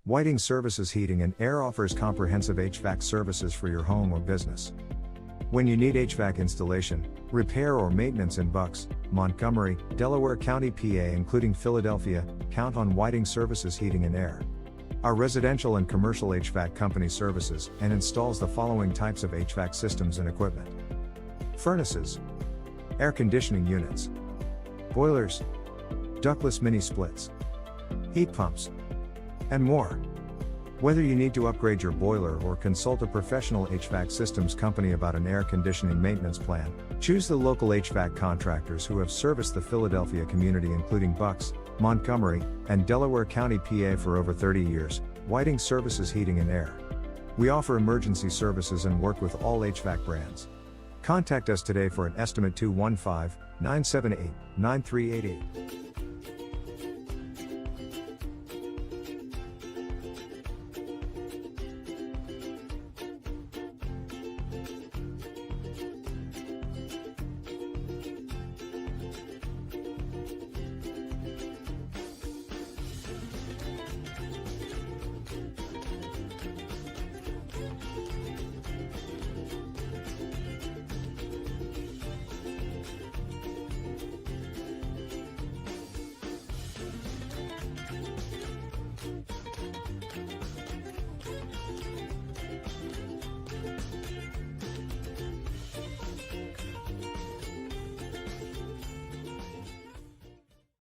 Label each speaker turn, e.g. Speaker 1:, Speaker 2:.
Speaker 1: Whiting Services Heating and Air offers comprehensive HVAC services for your home or business. When you need HVAC installation, repair or maintenance in Bucks, Montgomery, Delaware County, PA including Philadelphia, count on Whiting Services Heating and Air. Our residential and commercial HVAC company services and installs the following types of HVAC systems and equipment: furnaces, air conditioning units, boilers, ductless mini-splits, heat pumps, and more. Whether you need to upgrade your boiler or consult a professional HVAC systems company about an air conditioning maintenance plan, choose the local HVAC contractors who have serviced the Philadelphia community including Bucks, Montgomery, and Delaware County, PA for over 30 years, Whiting Services Heating and Air. We offer emergency services and work with all HVAC brands. Contact us today for an estimate 215-978-9388.